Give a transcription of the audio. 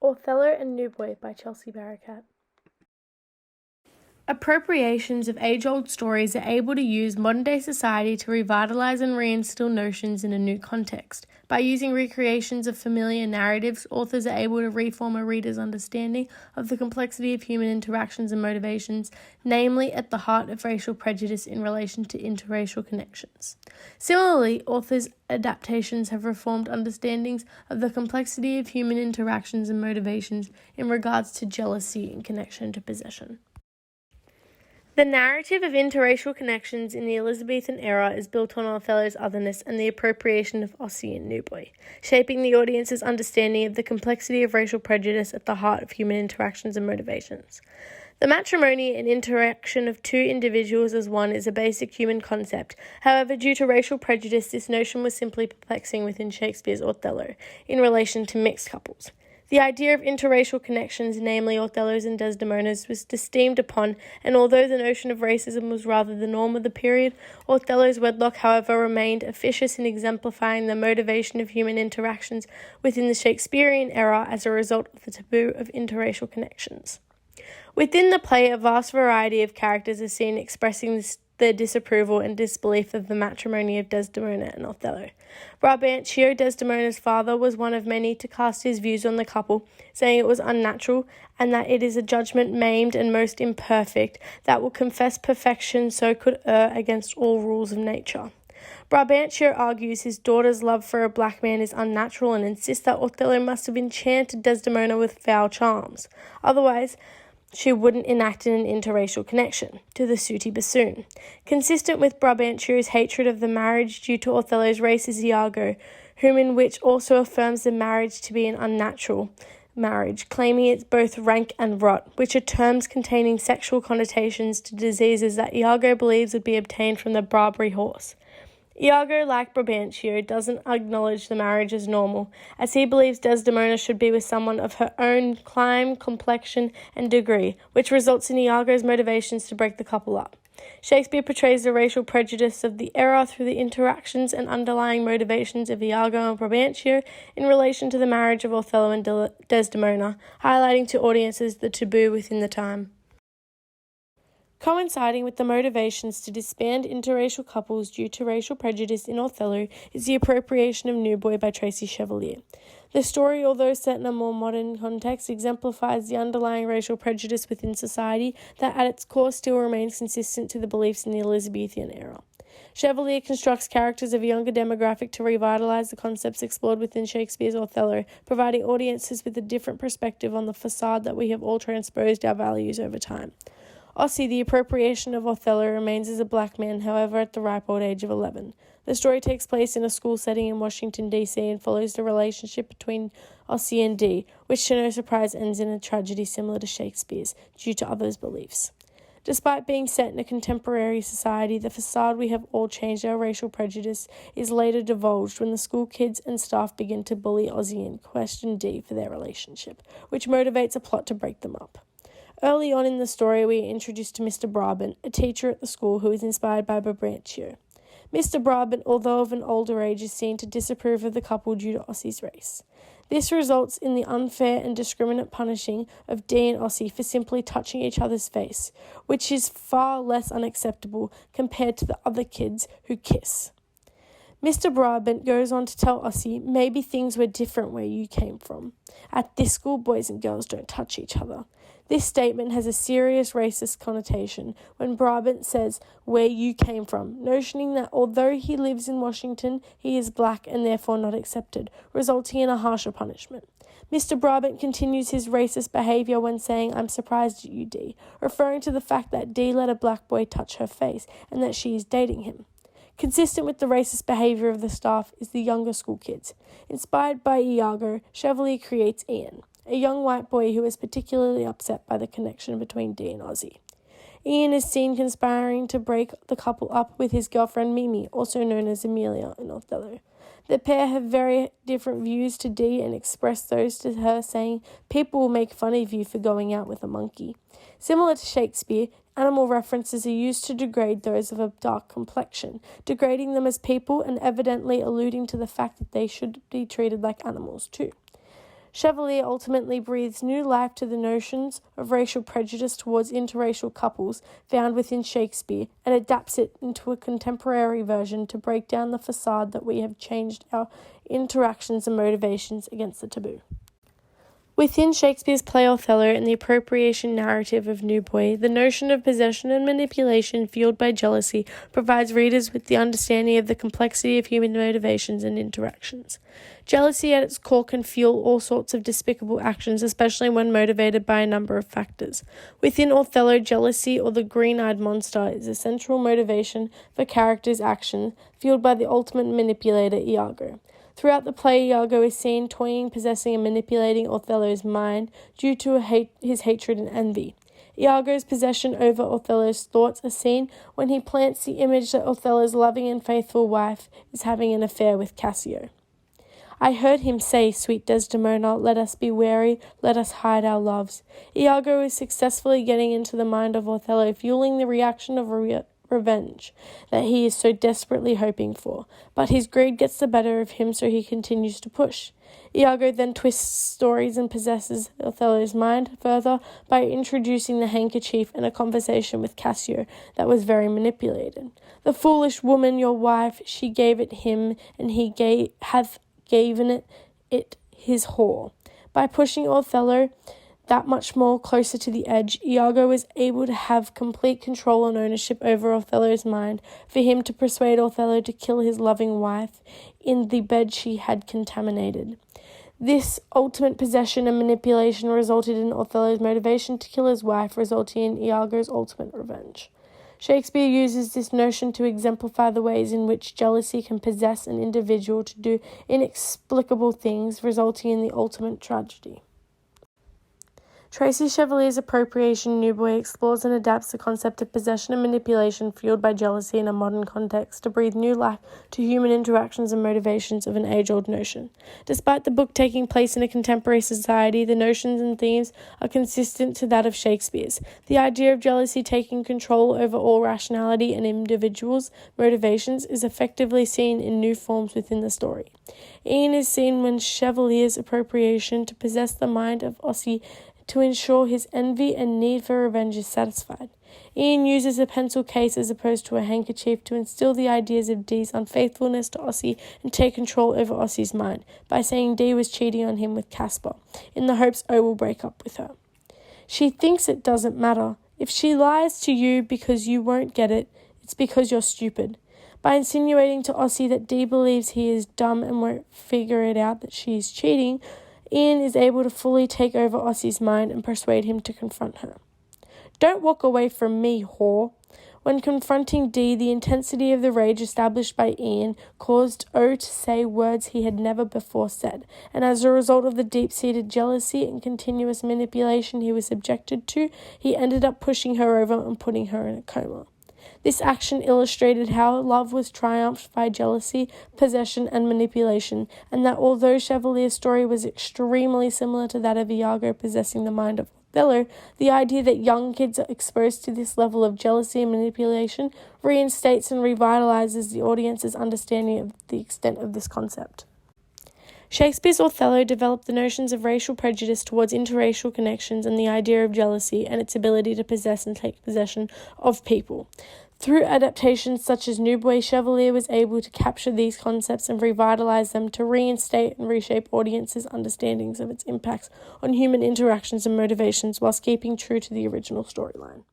Othello and New Boy by Chelsea Barakat. Appropriations of age-old stories are able to use modern-day society to revitalize and reinstill notions in a new context. By using recreations of familiar narratives, authors are able to reform a reader's understanding of the complexity of human interactions and motivations, namely at the heart of racial prejudice in relation to interracial connections. Similarly, authors' adaptations have reformed understandings of the complexity of human interactions and motivations in regards to jealousy in connection to possession. The narrative of interracial connections in the Elizabethan era is built on Othello's otherness and the appropriation of Ossie and New Boy, shaping the audience's understanding of the complexity of racial prejudice at the heart of human interactions and motivations. The matrimony and interaction of two individuals as one is a basic human concept. However, due to racial prejudice, this notion was simply perplexing within Shakespeare's Othello in relation to mixed couples. The idea of interracial connections, namely Othello's and Desdemona's, was esteemed upon, and although the notion of racism was rather the norm of the period, Othello's wedlock, however, remained efficacious in exemplifying the motivation of human interactions within the Shakespearean era as a result of the taboo of interracial connections. Within the play, a vast variety of characters are seen expressing their disapproval and disbelief of the matrimony of Desdemona and Othello. Brabantio, Desdemona's father, was one of many to cast his views on the couple, saying it was unnatural and that it is a judgment maimed and most imperfect that will confess perfection so could err against all rules of nature. Brabantio argues his daughter's love for a black man is unnatural and insists that Othello must have enchanted Desdemona with foul charms. Otherwise, she wouldn't enact an interracial connection, to the sooty bassoon. Consistent with Brabantio's hatred of the marriage due to Othello's race is Iago, whom in which also affirms the marriage to be an unnatural marriage, claiming it's both rank and rot, which are terms containing sexual connotations to diseases that Iago believes would be obtained from the Barbary horse. Iago, like Brabantio, doesn't acknowledge the marriage as normal, as he believes Desdemona should be with someone of her own clime, complexion, and degree, which results in Iago's motivations to break the couple up. Shakespeare portrays the racial prejudice of the era through the interactions and underlying motivations of Iago and Brabantio in relation to the marriage of Othello and Desdemona, highlighting to audiences the taboo within the time. Coinciding with the motivations to disband interracial couples due to racial prejudice in Othello is the appropriation of New Boy by Tracy Chevalier. The story, although set in a more modern context, exemplifies the underlying racial prejudice within society that at its core still remains consistent to the beliefs in the Elizabethan era. Chevalier constructs characters of a younger demographic to revitalize the concepts explored within Shakespeare's Othello, providing audiences with a different perspective on the facade that we have all transposed our values over time. Ossie, the appropriation of Othello, remains as a black man, however, at the ripe old age of 11. The story takes place in a school setting in Washington, D.C. and follows the relationship between Ossie and Dee, which to no surprise ends in a tragedy similar to Shakespeare's, due to others' beliefs. Despite being set in a contemporary society, the facade we have all changed our racial prejudice is later divulged when the school kids and staff begin to bully Ossie and question Dee for their relationship, which motivates a plot to break them up. Early on in the story, we are introduced to Mr. Brabant, a teacher at the school who is inspired by Brabantio. Mr. Brabant, although of an older age, is seen to disapprove of the couple due to Ossie's race. This results in the unfair and discriminate punishing of Dee and Ossie for simply touching each other's face, which is far less unacceptable compared to the other kids who kiss. Mr. Brabant goes on to tell Ossie, maybe things were different where you came from. At this school, boys and girls don't touch each other. This statement has a serious racist connotation when Brabant says where you came from, notioning that although he lives in Washington, he is black and therefore not accepted, resulting in a harsher punishment. Mr. Brabant continues his racist behavior when saying, I'm surprised at you, Dee, referring to the fact that Dee let a black boy touch her face and that she is dating him. Consistent with the racist behavior of the staff is the younger school kids. Inspired by Iago, Chevalier creates Ian, a young white boy who is particularly upset by the connection between Dee and Ossie. Ian is seen conspiring to break the couple up with his girlfriend Mimi, also known as Amelia in Othello. The pair have very different views to Dee and express those to her, saying, people will make fun of you for going out with a monkey. Similar to Shakespeare, animal references are used to degrade those of a dark complexion, degrading them as people and evidently alluding to the fact that they should be treated like animals too. Chevalier ultimately breathes new life to the notions of racial prejudice towards interracial couples found within Shakespeare and adapts it into a contemporary version to break down the facade that we have changed our interactions and motivations against the taboo. Within Shakespeare's play Othello and the appropriation narrative of New Boy, the notion of possession and manipulation fueled by jealousy provides readers with the understanding of the complexity of human motivations and interactions. Jealousy at its core can fuel all sorts of despicable actions, especially when motivated by a number of factors. Within Othello, jealousy, or the green-eyed monster, is a central motivation for characters' action, fueled by the ultimate manipulator, Iago. Throughout the play, Iago is seen toying, possessing, and manipulating Othello's mind due to his hatred and envy. Iago's possession over Othello's thoughts are seen when he plants the image that Othello's loving and faithful wife is having an affair with Cassio. I heard him say, "Sweet Desdemona, let us be wary, let us hide our loves." Iago is successfully getting into the mind of Othello, fueling the reaction of revenge that he is so desperately hoping for, but his greed gets the better of him, so he continues to push. Iago then twists stories and possesses Othello's mind further by introducing the handkerchief and a conversation with Cassio that was very manipulated. "The foolish woman, your wife, she gave it him, and he hath given it his whore." By pushing Othello that much more closer to the edge, Iago is able to have complete control and ownership over Othello's mind, for him to persuade Othello to kill his loving wife in the bed she had contaminated. This ultimate possession and manipulation resulted in Othello's motivation to kill his wife, resulting in Iago's ultimate revenge. Shakespeare uses this notion to exemplify the ways in which jealousy can possess an individual to do inexplicable things, resulting in the ultimate tragedy. Tracy Chevalier's appropriation New Boy explores and adapts the concept of possession and manipulation fueled by jealousy in a modern context to breathe new life to human interactions and motivations of an age-old notion. Despite the book taking place in a contemporary society, the notions and themes are consistent to that of Shakespeare's. The idea of jealousy taking control over all rationality and individuals' motivations is effectively seen in new forms within the story. Ian is seen when Chevalier's appropriation to possess the mind of Ossie to ensure his envy and need for revenge is satisfied. Ian uses a pencil case as opposed to a handkerchief to instill the ideas of Dee's unfaithfulness to Ossie and take control over Ossie's mind by saying Dee was cheating on him with Caspar, in the hopes O will break up with her. "She thinks it doesn't matter. If she lies to you because you won't get it, it's because you're stupid." By insinuating to Ossie that Dee believes he is dumb and won't figure it out that she is cheating, Ian is able to fully take over Ossie's mind and persuade him to confront her. "Don't walk away from me, whore." When confronting Dee, the intensity of the rage established by Ian caused O to say words he had never before said, and as a result of the deep-seated jealousy and continuous manipulation he was subjected to, he ended up pushing her over and putting her in a coma. This action illustrated how love was triumphed by jealousy, possession, and manipulation, and that although Chevalier's story was extremely similar to that of Iago possessing the mind of Othello, the idea that young kids are exposed to this level of jealousy and manipulation reinstates and revitalizes the audience's understanding of the extent of this concept. Shakespeare's Othello developed the notions of racial prejudice towards interracial connections and the idea of jealousy and its ability to possess and take possession of people. Through adaptations such as New Boy, Chevalier was able to capture these concepts and revitalize them to reinstate and reshape audiences' understandings of its impacts on human interactions and motivations whilst keeping true to the original storyline.